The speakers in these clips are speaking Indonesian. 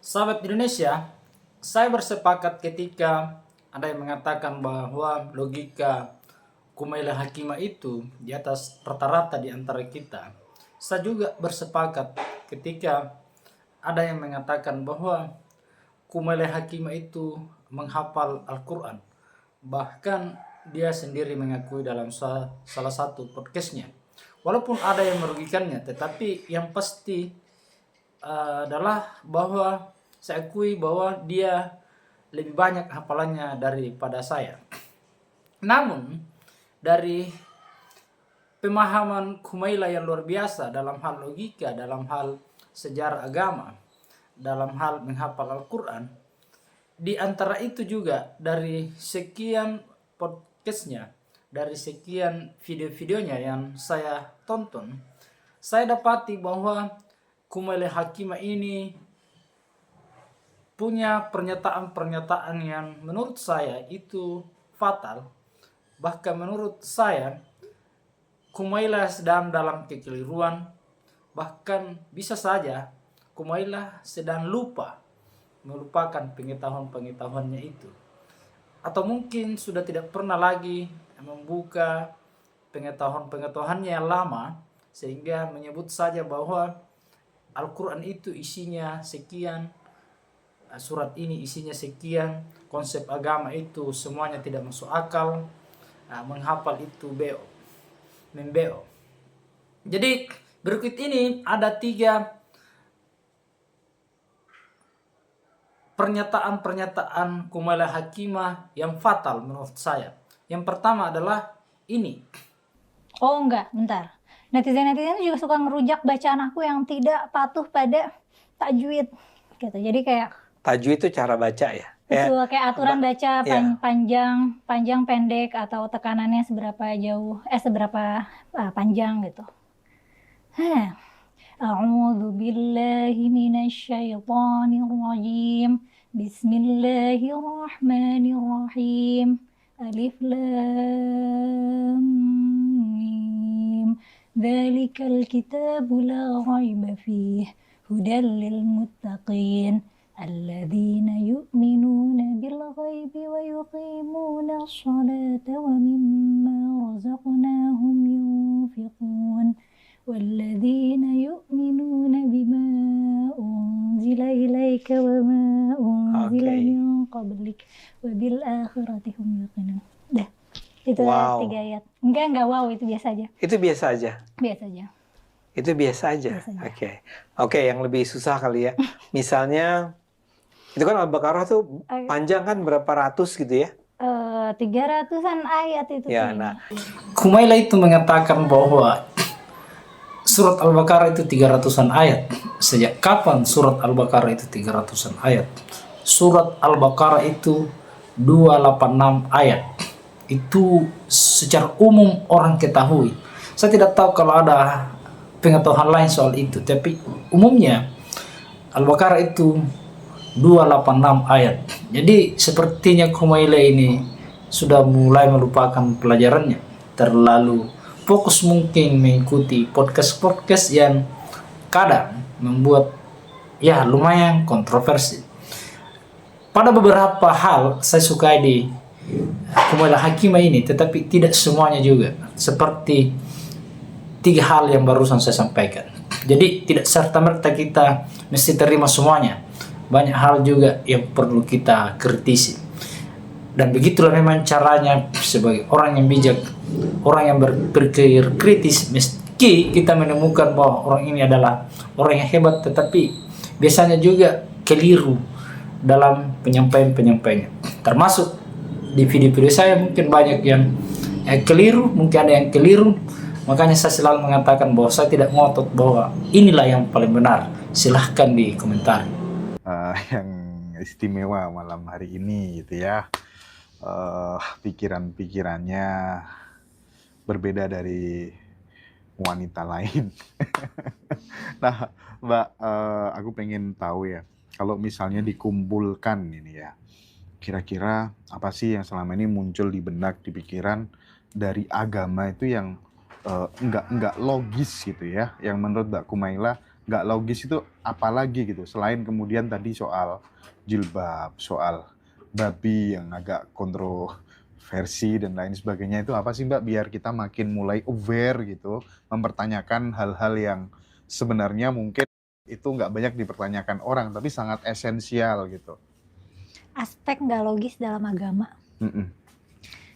Sahabat Indonesia, saya bersepakat ketika ada yang mengatakan bahwa logika Kumaila Hakimah itu di atas rata-rata di antara kita. Saya juga bersepakat ketika ada yang mengatakan bahwa Kumaila Hakimah itu menghafal Al-Quran. Bahkan dia sendiri mengakui dalam salah satu podcastnya. Walaupun ada yang merugikannya, tetapi yang pasti adalah bahwa saya akui bahwa dia lebih banyak hafalannya daripada saya. Namun dari pemahaman Kumaila yang luar biasa dalam hal logika, dalam hal sejarah agama, dalam hal menghafal Al-Quran, di antara itu juga dari sekian podcastnya, dari sekian video-videonya yang saya tonton, saya dapati bahwa Kumaila Hakimah ini punya pernyataan-pernyataan yang menurut saya itu fatal. Bahkan menurut saya Kumaila sedang dalam kekeliruan. Bahkan bisa saja Kumaila sedang melupakan pengetahuan-pengetahuannya itu. Atau mungkin sudah tidak pernah lagi membuka pengetahuan-pengetahuannya yang lama, sehingga menyebut saja bahwa Al-Quran itu isinya sekian, surat ini isinya sekian, konsep agama itu semuanya tidak masuk akal, menghafal itu membeo. Jadi berikut ini ada 3 pernyataan-pernyataan Kumaila Hakimah yang fatal menurut saya. Yang pertama adalah ini. Oh enggak, bentar. Netizen-netizen juga suka ngerujak bacaan aku yang tidak patuh pada tajwid gitu. Jadi kayak tajwid itu cara baca ya. betul, kayak aturan baca panjang pendek atau tekanannya seberapa jauh, seberapa panjang gitu. A'udzu billahi minasyaitonir rajim. Bismillahirrahmanirrahim. Alif lam mim. Dzalikal kitabu la raiba fihi hudal lil muttaqin alladzina yu'minuna bil ghaibi wa yuqimuna ash-shalata wa mimma razaqnahum yunfiqun والذين يؤمنون بما أنزل إليك وما أنزل من قبلك وبالآخرة هم يوقنون. Dah, itu 3 ayat. Enggak wow, itu biasa aja. Itu biasa aja? Biasa aja. Itu biasa aja? Oke, yang lebih susah kali ya. Misalnya, itu kan Al-Baqarah tuh panjang kan berapa ratus gitu ya? 300-an ayat itu. Ya, nah. Kumaila itu mengatakan bahwa surat Al-Baqarah itu 300-an ayat. Sejak kapan surat Al-Baqarah itu 300-an ayat? Surat Al-Baqarah itu 286 ayat. Itu secara umum orang ketahui. Saya tidak tahu kalau ada pengetahuan lain soal itu, tapi umumnya Al-Baqarah itu 286 ayat. Jadi sepertinya Kumaila ini sudah mulai melupakan pelajarannya, terlalu fokus mungkin mengikuti podcast-podcast yang kadang membuat ya lumayan kontroversi. Pada beberapa hal saya sukai di Kumaila Hakimah ini, tetapi tidak semuanya juga. Seperti 3 hal yang barusan saya sampaikan. Jadi tidak serta-merta kita mesti terima semuanya. Banyak hal juga yang perlu kita kritisi. Dan begitulah memang caranya sebagai orang yang bijak, orang yang berpikir kritis. Meski kita menemukan bahwa orang ini adalah orang yang hebat, tetapi biasanya juga keliru dalam penyampaian-penyampaiannya. Termasuk di video-video saya mungkin banyak yang keliru, mungkin ada yang keliru. Makanya saya selalu mengatakan bahwa saya tidak ngotot bahwa inilah yang paling benar. Silahkan di komentar. Yang istimewa malam hari ini gitu ya. Pikiran-pikirannya berbeda dari wanita lain. Nah, Mbak, aku pengen tahu ya, kalau misalnya dikumpulkan ini ya, kira-kira apa sih yang selama ini muncul di benak, di pikiran dari agama itu yang enggak logis gitu ya, yang menurut Mbak Kumaila nggak logis itu apalagi gitu, selain kemudian tadi soal jilbab, soal babi yang agak kontroversi dan lain sebagainya, itu apa sih Mbak biar kita makin mulai aware gitu, mempertanyakan hal-hal yang sebenarnya mungkin itu nggak banyak dipertanyakan orang tapi sangat esensial gitu. Aspek nggak logis dalam agama. Mm-mm.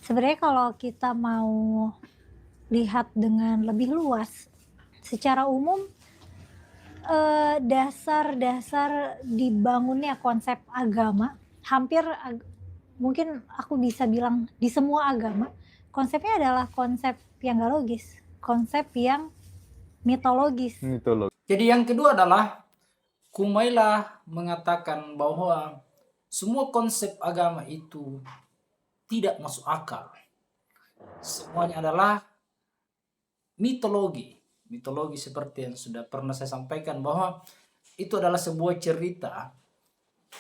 Sebenarnya kalau kita mau lihat dengan lebih luas, secara umum dasar-dasar dibangunnya konsep agama hampir mungkin aku bisa bilang di semua agama konsepnya adalah konsep yang gak logis, konsep yang mitologis. Itu loh. Jadi yang kedua adalah Kumaila mengatakan bahwa semua konsep agama itu tidak masuk akal. Semuanya adalah mitologi. Mitologi seperti yang sudah pernah saya sampaikan bahwa itu adalah sebuah cerita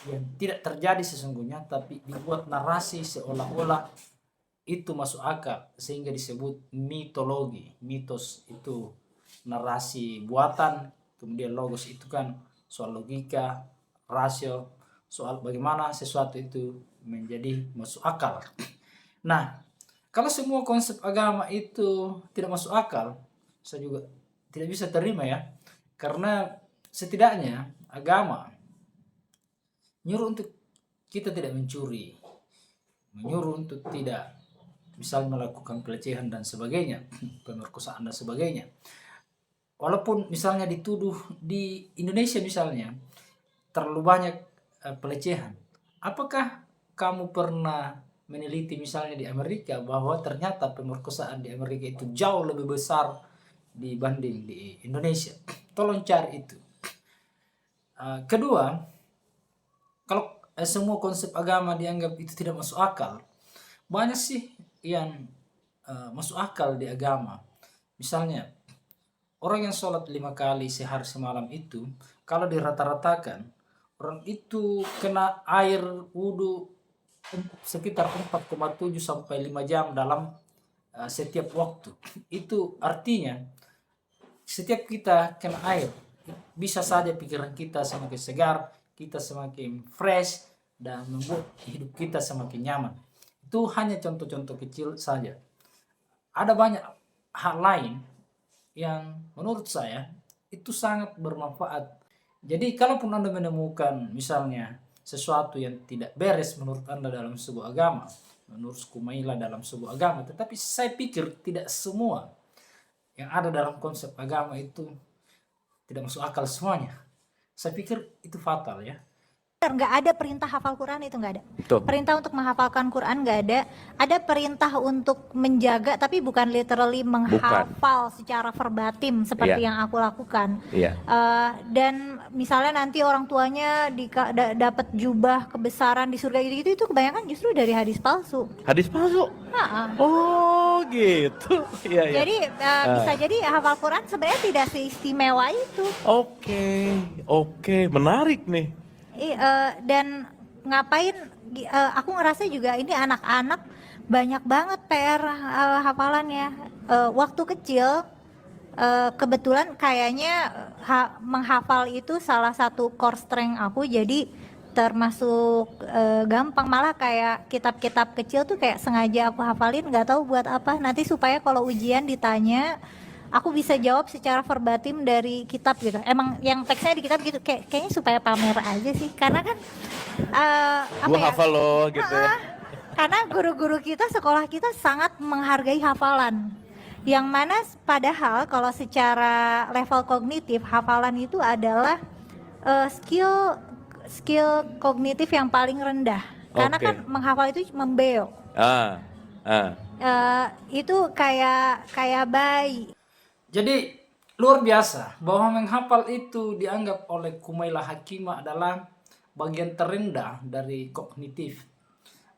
yang tidak terjadi sesungguhnya tapi dibuat narasi seolah-olah itu masuk akal sehingga disebut mitologi. Mitos itu narasi buatan, kemudian logos itu kan soal logika, rasio, soal bagaimana sesuatu itu menjadi masuk akal. Nah, kalau semua konsep agama itu tidak masuk akal, saya juga tidak bisa terima ya. Karena setidaknya agama menyuruh untuk kita tidak mencuri, menyuruh untuk tidak misalnya melakukan pelecehan dan sebagainya, pemerkosaan dan sebagainya. Walaupun misalnya dituduh di Indonesia misalnya terlalu banyak pelecehan, apakah kamu pernah meneliti misalnya di Amerika bahwa ternyata pemerkosaan di Amerika itu jauh lebih besar dibanding di Indonesia? Tolong cari itu. Kedua, kalau semua konsep agama dianggap itu tidak masuk akal, banyak sih yang masuk akal di agama. Misalnya orang yang sholat 5 kali sehari semalam itu, kalau dirata-ratakan, orang itu kena air wudhu sekitar 4,7 sampai 5 jam dalam setiap waktu. Itu artinya setiap kita kena air, bisa saja pikiran kita semakin segar, kita semakin fresh, dan membuat hidup kita semakin nyaman. Itu hanya contoh-contoh kecil saja. Ada banyak hal lain yang menurut saya itu sangat bermanfaat. Jadi kalaupun Anda menemukan misalnya sesuatu yang tidak beres menurut Anda dalam sebuah agama, menurut Kumaila dalam sebuah agama, tetapi saya pikir tidak semua yang ada dalam konsep agama itu tidak masuk akal semuanya. Saya pikir itu fatal ya. Nggak ada perintah hafal Quran, itu nggak ada. Betul. Perintah untuk menghafalkan Quran nggak ada. Ada perintah untuk menjaga, tapi bukan literally menghafal secara verbatim seperti yang aku lakukan. Dan misalnya nanti orang tuanya dapat jubah kebesaran di surga gitu, itu kebanyakan justru dari hadis palsu. Hadis palsu? Oh gitu. Jadi bisa jadi hafal Quran sebenarnya tidak seistimewa itu. Oke, menarik nih. Dan ngapain aku ngerasa juga ini anak-anak banyak banget PR hafalannya. Waktu kecil kebetulan kayaknya menghafal itu salah satu core strength aku, jadi termasuk gampang. Malah kayak kitab-kitab kecil tuh kayak sengaja aku hafalin, nggak tahu buat apa, nanti supaya kalau ujian ditanya aku bisa jawab secara verbatim dari kitab gitu. Emang yang teksnya di kitab gitu, kayaknya supaya pamer aja sih. Karena kan Gua hafal loh gitu ya. Karena guru-guru kita, sekolah kita sangat menghargai hafalan. Yang mana padahal kalau secara level kognitif, hafalan itu adalah skill kognitif yang paling rendah. Karena kan menghafal itu membeo. Itu kayak bayi. Jadi luar biasa bahwa menghafal itu dianggap oleh Kumaila Hakimah adalah bagian terendah dari kognitif,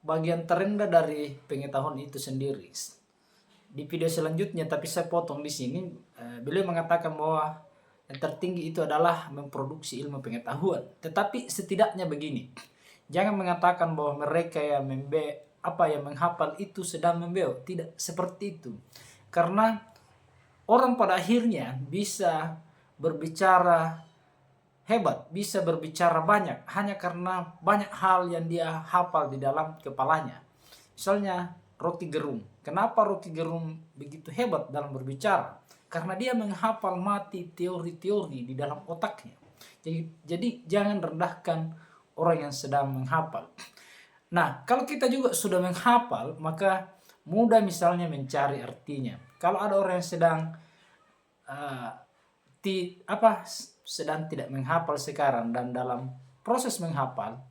bagian terendah dari pengetahuan itu sendiri. Di video selanjutnya, tapi saya potong di sini, beliau mengatakan bahwa yang tertinggi itu adalah memproduksi ilmu pengetahuan. Tetapi setidaknya begini, jangan mengatakan bahwa mereka yang menghafal itu sedang membeo. Tidak seperti itu, karena orang pada akhirnya bisa berbicara hebat, bisa berbicara banyak hanya karena banyak hal yang dia hafal di dalam kepalanya. Misalnya Rocky Gerung. Kenapa Rocky Gerung begitu hebat dalam berbicara? Karena dia menghafal mati teori-teori di dalam otaknya. Jadi jangan rendahkan orang yang sedang menghafal. Nah, kalau kita juga sudah menghafal, maka mudah misalnya mencari artinya. Kalau ada orang yang sedang sedang tidak menghafal sekarang dan dalam proses menghafal,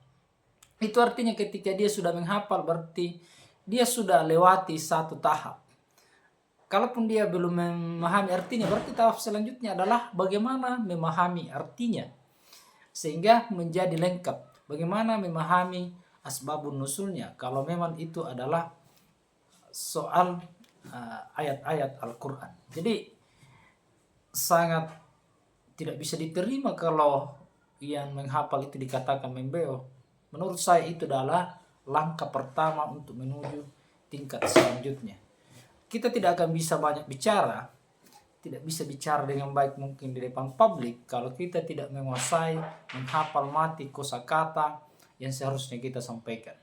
itu artinya ketika dia sudah menghafal berarti dia sudah lewati satu tahap. Kalaupun dia belum memahami artinya, berarti tahap selanjutnya adalah bagaimana memahami artinya sehingga menjadi lengkap. Bagaimana memahami asbabun nusulnya kalau memang itu adalah soal ayat-ayat Al-Quran. Jadi sangat tidak bisa diterima kalau yang menghafal itu dikatakan membeo. Menurut saya itu adalah langkah pertama untuk menuju tingkat selanjutnya. Kita tidak akan bisa banyak bicara, tidak bisa bicara dengan baik mungkin di depan publik kalau kita tidak menguasai menghafal mati kosakata yang seharusnya kita sampaikan.